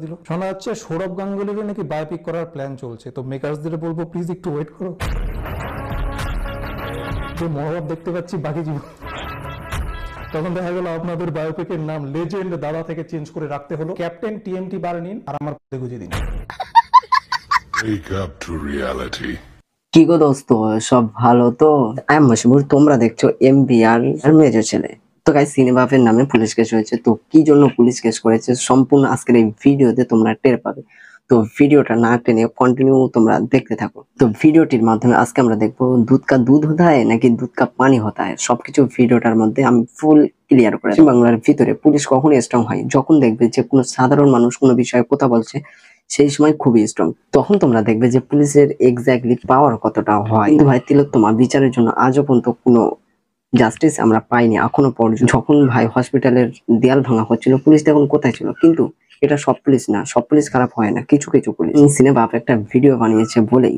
দিল। শোনা যাচ্ছে সৌরভ গাঙ্গুলির নাকি বায়োপিক করার প্ল্যান চলছে, তো মেকার্সদের বলবো প্লিজ একটু ওয়েট করো। যে মহাভাব দেখতে পাচ্ছি বাকি জীবন। তখন দেখা গেল আপনাদের বায়োপিকের নাম লেজেন্ড দাদা থেকে চেঞ্জ করে রাখতে হলো ক্যাপ্টেন টিএমটি বার নিন আর আমার পদে গুজে দিন। Wake up to reality. কি গো দোস্ত, সব ভালো তো? আই এম মশিবুর, তোমরা দেখছো এমবিআর আর মেজর ছেলে। তো গাইস, সিনেবাফের নামে পুলিশ কেস হয়েছে। তো কি জন্য পুলিশ কেস করেছে সম্পূর্ণ আজকের এই ভিডিওতে তোমরা টের পাবে। তো ভিডিওটা না টেনে কন্টিনিউ তোমরা দেখতে থাকো। তো ভিডিওটির মাধ্যমে আজকে আমরা দেখবো দুধ কা দুধ হতা হয় নাকি দুধ কা পানি হতা হয়, সবকিছু ভিডিওটার মধ্যে আমি ফুল ক্লিয়ার করে দেব। বাংলার ভিতরে পুলিশ কখনই স্ট্রং হয় যখন দেখবে যে কোনো সাধারণ মানুষ কোনো বিষয়ে কথা বলছে, সেই সময় খুবই স্ট্রং। তখন তোমরা দেখবে যে পুলিশের এক্স্যাক্টলি পাওয়ার কতটা হয়। কিন্তু ভাই তিলোত্তমা বিচারের জন্য আজও পর্যন্ত কোনো জাস্টিস আমরা পাইনি এখনো পর্যন্ত। যখন ভাই হসপিটালের দেয়াল ভাঙা হচ্ছিল, পুলিশ তখন কোথায় ছিল? কিন্তু এটা সব পুলিশ না, সব পুলিশ খারাপ হয় না, কিছু কিছু পুলিশ। সিনেবাপ একটা ভিডিও বানিয়েছে বলেই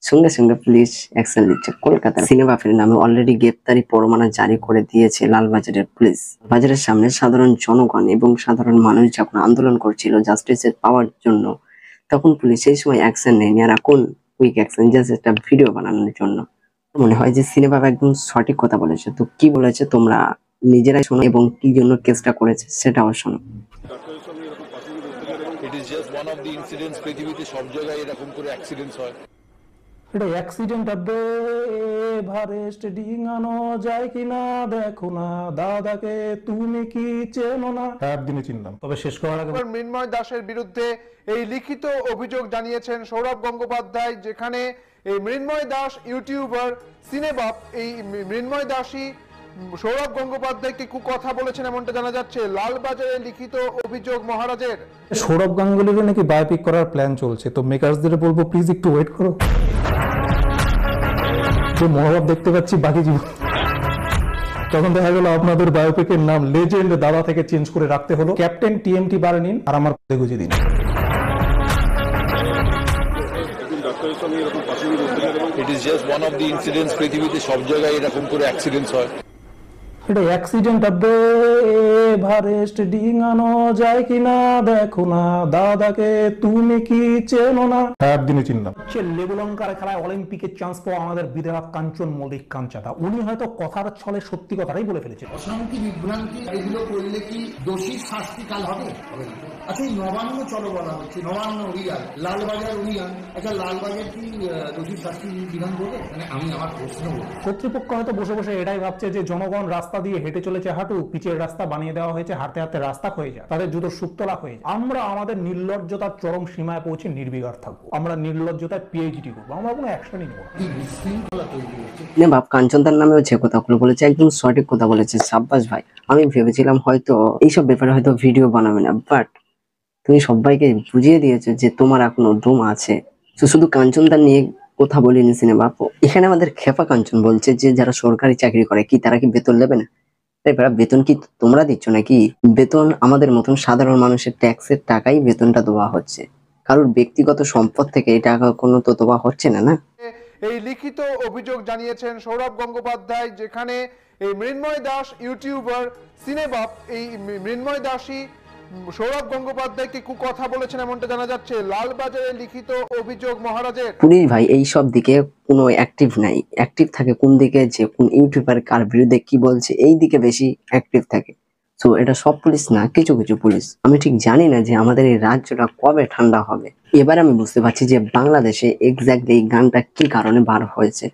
সঙ্গে সঙ্গে পুলিশ অ্যাকশন নিচ্ছে। কলকাতার সিনেবাপের নামে অলরেডি গ্রেপ্তারি পরোয়ানা জারি করে দিয়েছে লালবাজারের পুলিশ। বাজারের সামনে সাধারণ জনগণ এবং সাধারণ মানুষ যখন আন্দোলন করছিল জাস্টিসের পাওয়ার জন্য, তখন পুলিশ সেই সময় অ্যাকশন নেয়নি। আর এখন কুইক অ্যাকশন, জাস্ট একটা ভিডিও বানানোর জন্য। মনে হয় যে সিনেবাপ একদম সঠিক কথা বলেছে। তো কি বলেছে তোমরা নিজেরাই শোনো এবং কি জন্য কেসটা করেছে সেটাও শোনো। It is just one of the incidents. পৃথিবীতে সব জায়গায় এরকম করে অ্যাক্সিডেন্টস হয়। এটা অ্যাক্সিডেন্ট আবে এভারেস্ট ডিঙানো যায় কিনা দেখো না, দাদাকে তুমি কি চেনো না? একদিনে চিনলাম, তবে শেষ করার আগে মৃন্ময় দাসের বিরুদ্ধে এই লিখিত অভিযোগ জানিয়েছেন সৌরভ গঙ্গোপাধ্যায়, যেখানে এই মৃন্ময় দাস ইউটিউবার সিনেবাপ এই মৃন্ময় দাসই সৌরভ গঙ্গোপাধ্যায়কে কথা বলেছেন এমনটা জানা যাচ্ছে। লালবাজারে লিখিত অভিযোগ মহারাজের। সৌরভ গাঙ্গুলির নাকি বায়োপিক করার প্ল্যান চলছে, তো মেকার্সদের বলবো প্লিজ একটু ওয়েট করো। যে মহাভাব দেখতে পাচ্ছি বাকি জীবন। তখন দেখা গেল আপনাদের বায়োপিকের নাম লেজেন্ড দাদা থেকে চেঞ্জ করে রাখতে হলো ক্যাপ্টেন টিএমটি বার নিন আর আমার পদে গুজে দিন। It is just one of the incidents. পৃথিবীতে সব জায়গায় এরকম করে অ্যাক্সিডেন্টস হয়। এটা অ্যাক্সিডেন্ট আবে এভারেস্ট ডিঙানো যায় কিনা দেখো না, দাদাকে তুমি কি চেনো না? একদিনে চিনলাম। লেবুলঙ্কার খেলায় অলিম্পিকের চান্স পাওয়া আমাদের বিধায়ক কাঞ্চন মল্লিক কাঞ্চাদা, উনি হয়তো কথার ছলে সত্যি কথাটাই বলে ফেলেছেন। অশান্তি বিভ্রান্তি এগুলো করলে কি দোষীর শাস্তি কাল হবে? আচ্ছা, এই নবান্ন চলো বলা হচ্ছে, নবান্ন অভিযান, লালবাজার অভিযান, আচ্ছা লালবাজার কি দোষীর শাস্তি বিধান করবে? মানে আমি আমার প্রশ্ন বলছি, কর্তৃপক্ষ হয়তো বসে বসে এটাই ভাবছে যে জনগণ রাস্তা দিয়ে হেঁটে চলেছে হাঁটু, পিচের রাস্তা বানিয়ে দেওয়া হয়েছে, হাঁটতে হাঁটতে রাস্তা হয়ে যায়, তাদের জুতোর সুতলা হয়ে যায়। আমরা আমাদের নির্লজ্জতার চরম সীমায় পৌঁছে নির্বিকার থাকবো, আমরা নির্লজ্জতায় পিএইচডি করবো, আমরা কোনো অ্যাকশনই নেবো না। কি বিশৃঙ্খলা তৈরি হচ্ছে। বাপ কাঞ্চনদার নামেও যে কথাগুলো বলেছে একদম সঠিক কথা বলেছে। সাব্বাস ভাই, আমি ভেবেছিলাম হয়তো এইসব ব্যাপারে হয়তো ভিডিও বানাবে না, বাট তুমি সবাইকে বুঝিয়ে দিয়েছো যে তোমার এখনো দম আছে। তো শুধু কাঞ্চনদার নিয়ে কথা বলিনি সিনেবাপ, এখানে আমাদের খেপা কাঞ্চন বলছে যে যারা সরকারি চাকরি করে কি তারা কি বেতন নেবে না? এবার বেতন কি তোমরা দিচ্ছ নাকি? বেতন আমাদের মতন সাধারণ মানুষের ট্যাক্সের টাকাই বেতনটা দেওয়া হচ্ছে, কারোর ব্যক্তিগত সম্পদ থেকে এই টাকা কোনো তো দেওয়া হচ্ছে না। না, এই লিখিত অভিযোগ জানিয়েছেন সৌরভ গঙ্গোপাধ্যায়, যেখানে এই মৃন্ময় দাস ইউটিউবার সিনেবাপ এই মৃন্ময় দাসই সৌরভ গঙ্গোপাধ্যায়কে কথা বলেছেন এমনটা জানা যাচ্ছে। লালবাজারে লিখিত অভিযোগ মহারাজের। পুলিশ ভাই এই সব দিকে কোনো অ্যাক্টিভ নাই। অ্যাক্টিভ থাকে কোন দিকে, যে কোন ইউটিউবার কার বিরুদ্ধে কি বলছে, এই দিকে বেশি অ্যাক্টিভ থাকে। তো এটা সব পুলিশ না, কিছু কিছু পুলিশ। আমি ঠিক জানি না যে আমাদের এই রাজ্যটা কবে ঠান্ডা হবে। এবার আমি বুঝতে পারছি যে বাংলাদেশে এক্স্যাক্টলি এই গানটা কি কারণে বার হয়েছে।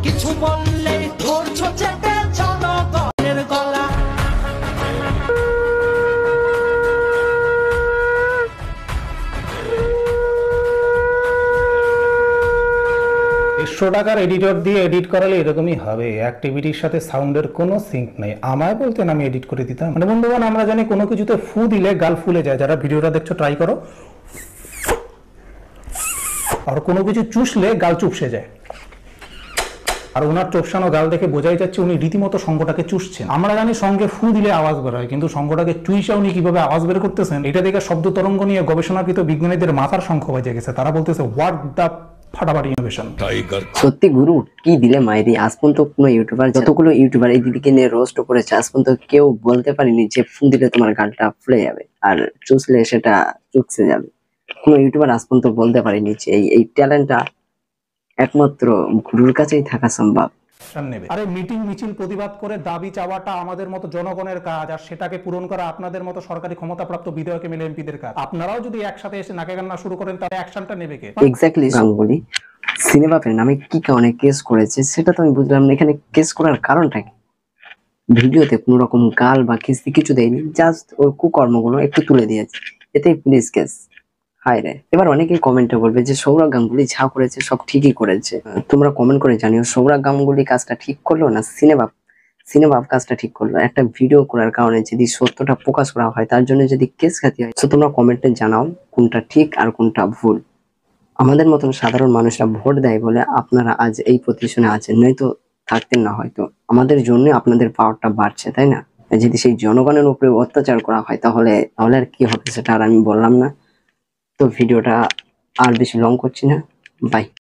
কিছু বললে ধরছো চেপে জনগণের গলা। 100 টাকার এডিটর দিয়ে এডিট করালে এরকমই হবে, অ্যাক্টিভিটির সাথে সাউন্ডের কোনো সিঙ্ক নেই। আমায় বলতেন আমি এডিট করে দিতাম। মানে বন্ধুগণ, আমরা জানি কোনো কিছুতে ফু দিলে গাল ফুলে যায়। যারা ভিডিওটা দেখছো ট্রাই করো। আর কোনো কিছু চুষলে গাল চুপসে যায়। আর ওনার চোপসানো গাল দেখে বোঝাই যাচ্ছে উনি রীতিমতো সঙ্গটাকে চুষছেন। আমরা জানি সঙ্গে ফু দিলে আওয়াজ বের হয়, কিন্তু সঙ্গটাকে চুইসা উনি কিভাবে আওয়াজ বের করতেছেন এটা দেখে শব্দ তরঙ্গ নিয়ে গবেষণাকৃত বিজ্ঞানীদের মাথার শঙ্খ বাজে গেছে। তারা বলতেছে হোয়াট দ্য ফাটাফাটি ইনোভেশন। Tiger সত্যি গুরু কি দিলে মাইরি, আজ পর্যন্ত কোনো ইউটিউবার, যতগুলো ইউটিউবার এই দিদিকে নিয়ে রোস্ট করেছে, আজ পর্যন্ত কেউ বলতে পারেনি যে ফোন দিলে তোমার গালটা ফুলে যাবে আর চুষলে সেটা চুকসে যাবে। কোনো ইউটিউবার আজ পর্যন্ত বলতে পারেনি যে এই ট্যালেন্টটা একমাত্র গুরুর কাছেই থাকা সম্ভব। নেবে। আরে মিটিং মিছিল প্রতিবাদ করে দাবি চাওয়াটা আমাদের মতো জনগণের কাজ, আর সেটাকে পূরণ করা আপনাদের মতো সরকারি ক্ষমতাপ্রাপ্ত বিধায়ক এমএলএ এমপিদের কাজ। আপনারাও যদি একসাথে এসে নাকে কান্না শুরু করেন তাহলে অ্যাকশনটা নেবে কে? এক্স্যাক্টলি গাঙ্গুলি সিনেবাপের নামে কি কারণে কেস করেছে সেটা তো আমি বুঝলাম না। এখানে কেস করার কারণটা কি? ভিডিওতে কোনো রকম গাল বা কিস্তি কিছু দেয়নি, জাস্ট ওই কুকর্মগুলো একটু তুলে দিয়েছে, এতেই পুলিশ কেস। হায় রে। এবার অনেকেই কমেন্টে বলবে যে সৌরভ গাঙ্গুলি যা করেছে সব ঠিকই করেছে। তোমরা কমেন্ট করে জানিও সৌরভ গাঙ্গুলি কাজটা ঠিক করলো না সিনেবাপ কাজটা ঠিক করলো। একটা ভিডিও করার কারণে যদি সত্যটা প্রকাশ করা হয়, তার জন্য যদি কেস খাতি হয়, তো তোমরা কমেন্টে জানাও কোনটা ঠিক আর কোনটা ভুল। আমাদের মতন সাধারণ মানুষরা ভোট দেয় বলে আপনারা আজ এই পজিশনে আছেন, নয়তো থাকতেন না হয়তো। আমাদের জন্য আপনাদের পাওয়ারটা বাড়ছে, তাই না? যদি সেই জনগণের উপরে অত্যাচার করা হয় তাহলে আর কি হবে সেটা আর আমি বললাম না। তো ভিডিওটা আর বেশি লং করছি না, বাই।